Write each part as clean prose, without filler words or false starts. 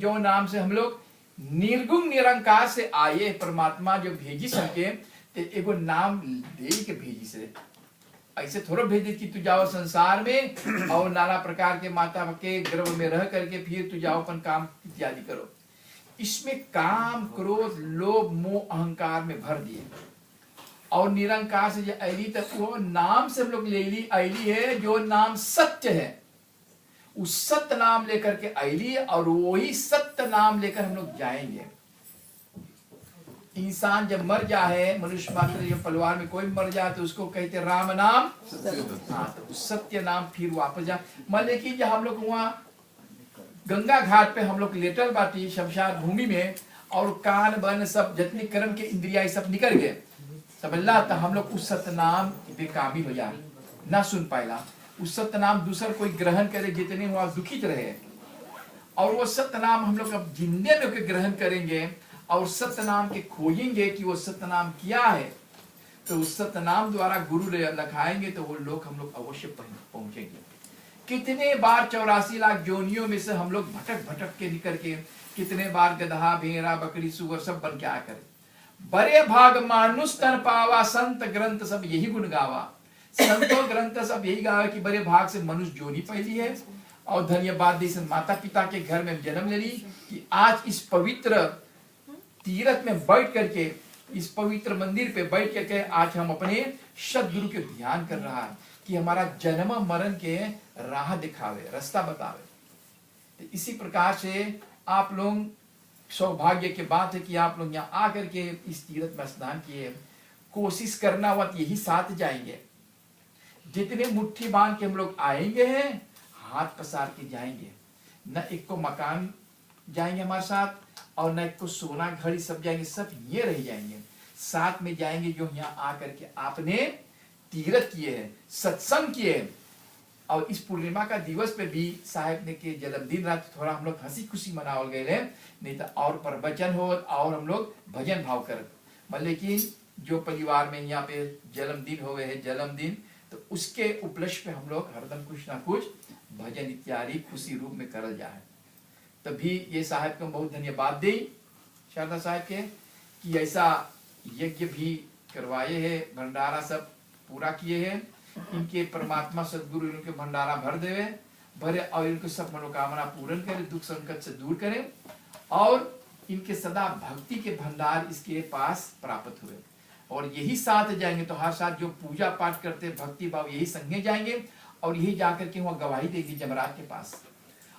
जो नाम से हम लोग निर्गुण निरंकार से आए परमात्मा जो भेजी सके ते एगो नाम दे के भेजी से ऐसे थोड़ा भेजे कि तू जाओ संसार में और नाना प्रकार के माता के गर्भ में रह करके फिर तू जाओ अपन काम इत्यादि करो। इसमें काम क्रोध लोभ मोह अहंकार में भर दिए और निरंकार से जो ऐली तक वो नाम से हम लोग ले ली ऐली है जो नाम सत्य है, उस सत्य नाम लेकर के ऐली और वही सत्य नाम लेकर हम लोग जाएंगे। इंसान जब मर जाए, मनुष्य मात्र जब परिवार में कोई मर जाए तो उसको कहते राम नाम हाँ, तो सत्य नाम फिर वापस जा। मान ले कि जब हम लोग वहाँ गंगा घाट पे हम लोग लेटल बाटी शमशान भूमि में और कान बन सब जितनी कर्म के इंद्रिया सब निकल गए समझला, तो हम लोग उस सत्य नाम पे काबिल हो जाए ना सुन पाएगा। उस सत्य नाम दूसर कोई ग्रहण करे जितने वहां दुखित रहे और वो सत्य नाम हम लोग अब जिंदे में ग्रहण करेंगे और सत्य नाम के खोजेंगे कि वो सत्य नाम क्या है, तो उस सत्य नाम द्वारा गुरु लखाएंगे तो वो लोग हम लोग अवश्य पहुंचेंगे। कितने बार 84 लाख जोनियों में से हम लोग भटक भटक के निकल के कितने बार गधा भेड़ा बकरी सुअर सब बन के आकर बड़े भाग मानुष तन पावा, संत ग्रंथ सब यही गुण गावा। संतों ग्रंथ सब यही गावा कि बड़े भाग से मनुष्य जोनी पहली है और धन्यवाद दी माता पिता के घर में जन्म ले ली कि आज इस पवित्र तीर्थ में बैठ करके इस पवित्र मंदिर पे बैठ करके आज हम अपने सदगुरु के ध्यान कर रहा है कि हमारा जन्म मरण के राह दिखावे रास्ता बतावे। तो इसी प्रकार से आप लोग सौभाग्य की बात है कि आप लोग यहाँ आकर के इस तीर्थ में स्नान किए। कोशिश करना वत यही साथ जाएंगे, जितने मुट्ठी बांध के हम लोग आएंगे हैं हाथ पसार के जाएंगे। न एक को मकान जाएंगे हमारे साथ और न एक को सोना घड़ी सब जाएंगे, सब ये रह जाएंगे साथ में जाएंगे जो यहाँ आकर के आपने तीर्थ किए हैं सत्संग किए हैं। और इस पूर्णिमा का दिवस पे भी साहेब ने के जन्मदिन रात थोड़ा हम लोग हंसी खुशी मनावल गए हैं, नहीं तो और प्रवचन हो और हम लोग भजन भाव कर। लेकिन जो परिवार में यहाँ पे जन्मदिन हो गए है जन्मदिन तो उसके उपलक्ष्य पे हम लोग हरदम कुछ ना कुछ भजन इत्यादि खुशी रूप में करल जाए। तभी ये साहब को बहुत धन्यवाद दी शारदा साहब के कि ऐसा यज्ञ भी करवाए है, भंडारा सब पूरा किए हैं। इनके परमात्मा सदगुरु इनके भंडारा भर देवे भरे और इनको सब मनोकामना पूर्ण करे, दुख संकट से दूर करे और इनके सदा भक्ति के भंडार इसके पास प्राप्त हुए। और यही साथ जाएंगे तो हर साथ जो पूजा पाठ करते भक्ति भाव यही संगे जाएंगे और यही जाकर के वहां गवाही देगी जमराज के पास।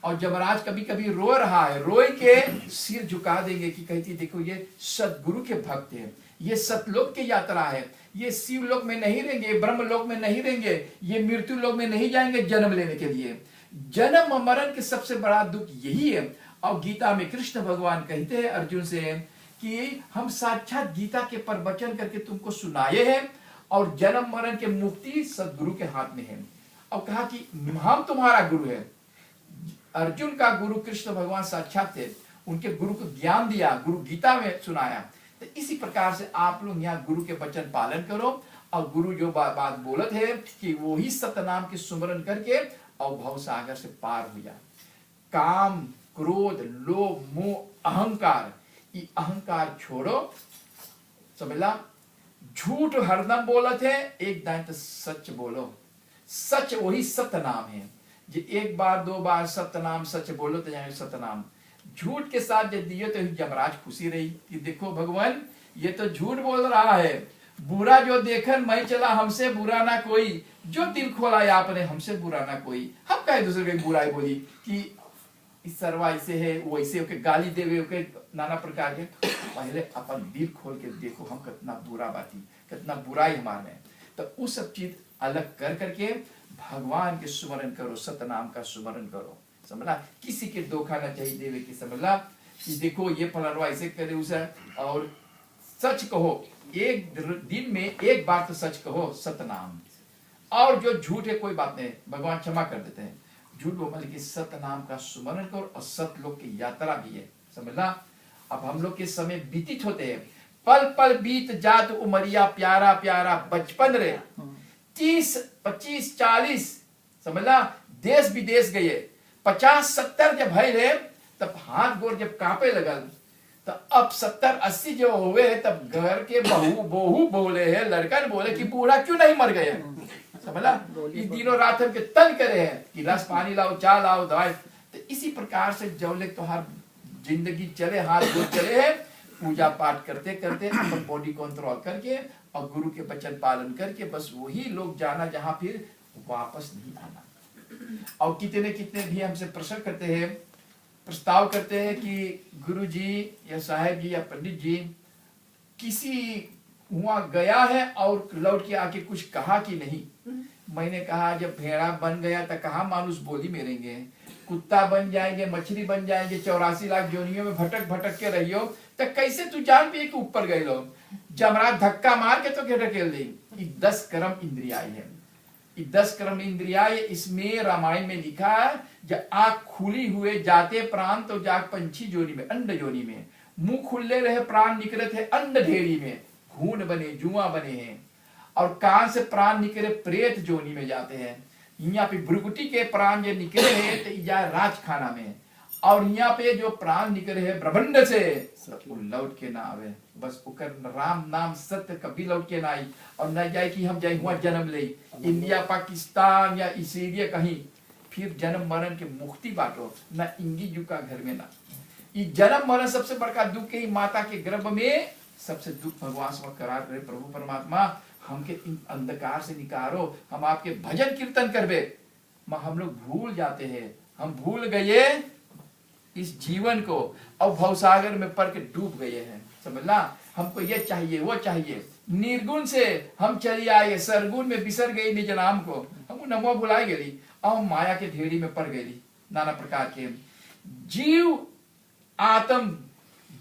और जमराज कभी कभी रो रहा है, रोए के सिर झुका देंगे कि कहती देखो ये सदगुरु के भक्त है, ये सतलोक की यात्रा है, ये शिव लोक में नहीं रहेंगे, ब्रह्म लोक में नहीं रहेंगे, ये मृत्यु लोक में नहीं जाएंगे जन्म लेने के लिए। जन्म मरण के सबसे बड़ा दुख यही है। और गीता में कृष्ण भगवान कहते हैं अर्जुन से कि हम साक्षात गीता के प्रवचन करके तुमको सुनाए हैं और जन्म मरण के मुक्ति सदगुरु के हाथ में है। और कहा कि हम तुम्हारा गुरु है। अर्जुन का गुरु कृष्ण भगवान साक्षात थे, उनके गुरु को ज्ञान दिया, गुरु गीता में सुनाया। तो इसी प्रकार से आप लोग यहाँ गुरु के वचन पालन करो और गुरु जो बात बोलत है कि वो ही सत्य नाम के सुमरन करके और भव सागर से पार हो जाए। काम क्रोध लोभ मोह अहंकार, ये अहंकार छोड़ो समझला। झूठ हरदम बोलत है, एक दान तो सच बोलो। सच वही सत्य नाम है। जो एक बार दो बार सत्य नाम सच बोलो तो जाने सत्य नाम। झूठ के साथ जब दिए तो जमराज खुशी रही कि देखो भगवान ये तो झूठ बोल रहा है, बुरा जो देखन मैं चला हमसे बुरा ना कोई, जो दिल खोला आपने हमसे बुरा ना कोई। हम कहे दूसरे की बुराई बोली कि इस सरवा ऐसे है वो ऐसे होके गाली देवे होके नाना प्रकार के। पहले अपन दिल खोल के देखो हम कितना बुरा बाती कितना बुराई हमारे में, तो उस सब चीज अलग कर करके भगवान के स्मरण करो, सत्य नाम का स्मरण करो समझला। किसी के धोखा ना चाहिए देवे की समझला कि देखो ये फलाना ऐसे करे उसे। और सच कहो, एक दिन में एक बार तो सच कहो सत्य नाम। और जो झूठ है कोई बात नहीं, भगवान क्षमा कर देते हैं। झूठ बोल के सत्य नाम का स्मरण करो और सत्य लोग की यात्रा भी है समझला। अब हम लोग के समय बीतित होते हैं, पल पल बीत जात उमरिया प्यारा प्यारा बचपन रे। 30 25 40 समझला देश विदेश गए, 50 70 जब भय रे तब हाथ गोड़ जब कांपे लगल, तो अब 70-80 जो हुए है, तब घर के बहू बोले है, लड़का ने बोले कि बूढ़ा क्यों नहीं मर गया, समझला। ये दिनों रात हमके तंग करे हैं कि रस पानी लाओ, चाय लाओ, दवाई। तो इसी प्रकार से जौले तो हर जिंदगी चले, हाथ गोड़ चले है, पूजा पाठ करते करते अपन बॉडी कंट्रोल करके और गुरु के वचन पालन करके बस वही लोग जाना जहां फिर वापस नहीं आना। और कितने कितने भी हमसे प्रश्न करते हैं, प्रस्ताव करते हैं कि गुरु जी या साहब जी या पंडित जी किसी वहां गया है और लौट के आके कुछ कहा कि नहीं। मैंने कहा जब भेड़ा बन गया तो कहा मानुष बोली मेरेंगे, कुत्ता बन जाएंगे, मछली बन जाएंगे, 84 लाख जोनियों में भटक भटक के रहियो, तो कैसे तू जान पिए कि ऊपर गए लोग, जमराज धक्का मार के तो के ढकेल दी। 10 कर्म इंद्रियाय है, 10 कर्म इंद्रियाय, इसमें रामायण में लिखा है जब आंख खुली हुए जाते प्राण तो जाग पंछी जोनी में, अंड जोनी में, मुंह खुले रहे प्राण निकले थे अंड ढेरी में, खून बने जुआ बने हैं, और कान से प्राण निकले प्रेत जोनी में जाते हैं। यहाँ पे भ्रुकुटी के प्राण जो निकले हैं तो जाए राज खाना में, और यहाँ पे जो प्राण निकले हैं ब्रह्मांड से वो लौट के ना आवे, बस उकर राम नाम सत्य कभी लौट के ना आई, और न जाए कि हम जाए हुआ जन्म ले इंडिया पाकिस्तान या इसीलिए कहीं फिर जन्म मरण के मुक्ति बांटो न इंगी जू का घर में ना। ये जन्म मरण सबसे बड़का दुख है, माता के गर्भ में सबसे दुख भगवान से करा रहे प्रभु परमात्मा हमके इन अंधकार से निकालो, हम आपके भजन कीर्तन करबे। हम लोग भूल जाते हैं, हम भूल गए इस जीवन को और भवसागर में पड़ के डूब गए हैं, समझला। हमको ये चाहिए वो चाहिए, निर्गुण से हम चली आए, सरगुण में बिसर गई निज नाम को, हम नमो भुलाई गई और माया के ढेरी में पड़ गई नाना प्रकार के।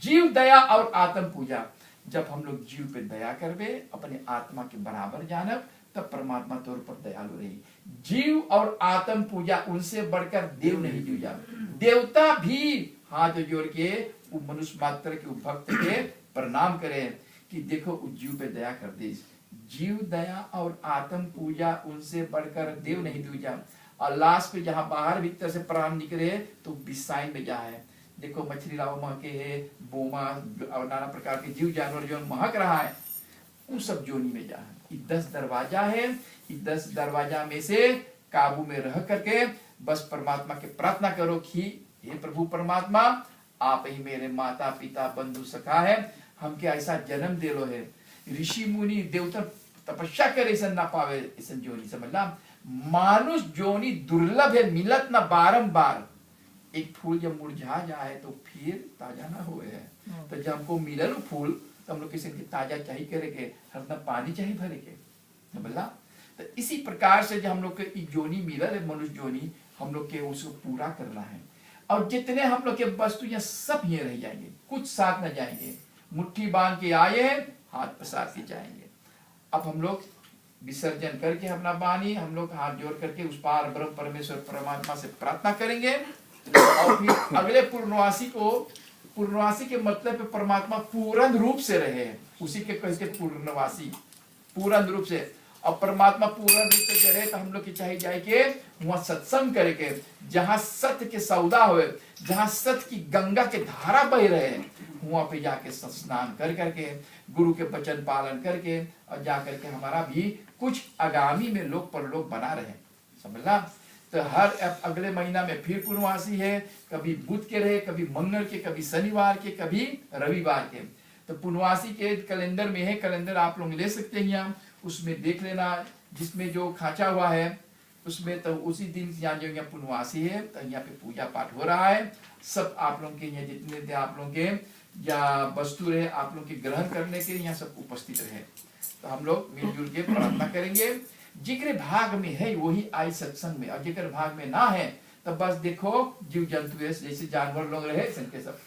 जीव दया और आत्म पूजा, जब हम लोग जीव पे दया करबे, अपने आत्मा के बराबर जानब, तब परमात्मा तौर पर दयालु रही। जीव और आत्म पूजा उनसे बढ़कर देव नहीं पूजा। देवता भी हाथ जोड़ के वो मनुष्य मात्र के भक्त के प्रणाम करें कि देखो उस जीव पे दया कर दे। जीव दया और आत्म पूजा उनसे बढ़कर देव नहीं पूजा। और लास्ट पे जहां बाहर भीतर से प्राण निकले तो बिसाइन में जा है, देखो मछली लाओ महके है, बोमा और नाना प्रकार के जीव जानवर जो महक रहा है उन सब जोनी में जा है। 10 दरवाजा है, 10 दरवाजा में से काबू में रह करके बस परमात्मा के प्रार्थना करो कि हे प्रभु परमात्मा आप ही मेरे माता पिता बंधु सखा है, हमके ऐसा जन्म दे लो है। ऋषि मुनि देवता तपस्या करे ऐसा ना पावे ऐसा जोनी, समझला। मानुष जोनी दुर्लभ है, मिलत ना बारंबार। एक फूल जब मुरझा जाए तो फिर ताजा ना हुए है, तो जब हमको मिलल फूल तो हम लोग किसी के ताजा चाहिए करे के, हरदम पानी चाहिए भरे के, समझला। तो इसी प्रकार से जो हम लोग के जोनी मिलल है मनुष्य जोनी, हम लोग के उसको पूरा करना है। और जितने हम लोग के वस्तु ये सब ये रह जाएंगे, कुछ साथ न जाएंगे। मुट्ठी बांध के आए हैं, हाथ पसार के जाएंगे। अब हम लोग विसर्जन करके अपना वाणी हम लोग हाथ जोड़ करके उस पार ब्रह्म परमेश्वर परमात्मा से प्रार्थना करेंगे। और फिर अगले पूर्णवासी के मतलब पे परमात्मा पूर्ण रूप से रहे, उसी के कहते पूर्णवासी, पूर्ण रूप से। और परमात्मा पूर्ण रूप से करे तो हम लोग की चाहिए जाए के वहां सत्संग करे के, जहां सत्य के सौदा हुए, जहां सत्य की गंगा के धारा बह रहे, वहां पे जाके स्नान कर करके गुरु के वचन पालन करके और जा करके हमारा भी कुछ आगामी में लोक परलोक बना रहे, समझला। तो हर अगले महीना में फिर पूर्णवासी है, कभी बुध के रहे, कभी मंगल के, कभी शनिवार के, कभी रविवार के। तो पूर्णवासी के कैलेंडर में है, कैलेंडर आप लोग ले सकते हैं यहाँ, उसमें देख लेना जिसमें जो खांचा हुआ है उसमें, तो उसी दिन यहाँ जो यहाँ पूर्णवासी है तो यहाँ पे पूजा पाठ हो रहा है। सब आप लोग के यहाँ जितने आप लोग के या वस्तु रहे आप लोग के ग्रहण करने के यहाँ सब उपस्थित रहे। तो हम लोग मिलजुल के प्रार्थना करेंगे। जिक्र भाग में है वही आई सत्संग में, और जिक्र भाग में ना है तो बस देखो जीव जंतु जैसे जानवर लोग रहे संके सब।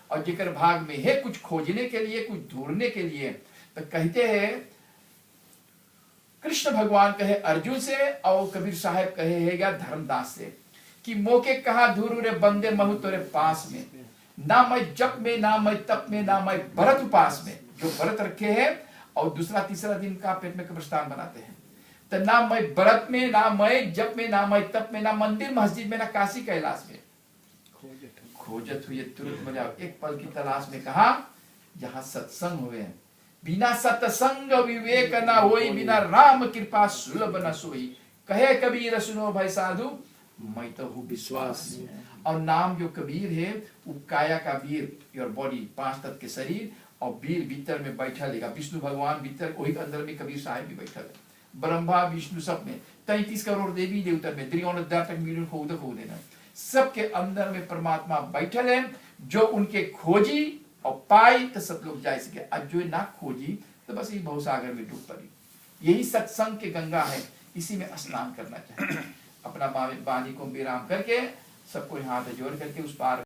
और जिक्र भाग में है कुछ खोजने के लिए, कुछ ढूंढने के लिए। तो कहते हैं कृष्ण भगवान कहे अर्जुन से और कबीर साहब कहे है या धर्मदास से कि मोके कहा धुरु रे बंदे महु तोरे पास में, ना मैं जप में, ना मैं तप में, ना मैं व्रत उपास में। जो व्रत रखे हैं और दूसरा तीसरा दिन का पेट में कब्रिस्तान बनाते हैं, तो ना मैं व्रत में, ना मैं जप में, ना मैं तप में, ना मंदिर मस्जिद में, ना काशी कैलाश में। खोजत हुए तुरंत मिला, एक पल की तलाश में कहा जहां सत्संग हुए। बिना सत्संग विवेक न होई, बिना राम कृपा सुलभ न सोई। कहे कबीर सुनो भाई साधु, मैं तो हूँ विश्वास। और नाम जो कबीर है वो काया का वीर, योर बॉडी, 5 तत्व के शरीर, और वीर भीतर में बैठा लेगा। विष्णु भगवान भीतर, वही अंदर में कबीर साहब भी बैठा है। ब्रह्मा विष्णु सब में, 33 करोड़ देवी देवता में, देना सबके अंदर में परमात्मा बैठल है। जो उनके खोजी और पाई तो सब लोग जा सके, अब जो ना खोजी तो बस ये भवसागर में डूब पड़ी। यही सत्संग के गंगा है, इसी में स्नान करना चाहिए। अपना वाणी को विराम करके सबको हाथ जोड़ करके उस पार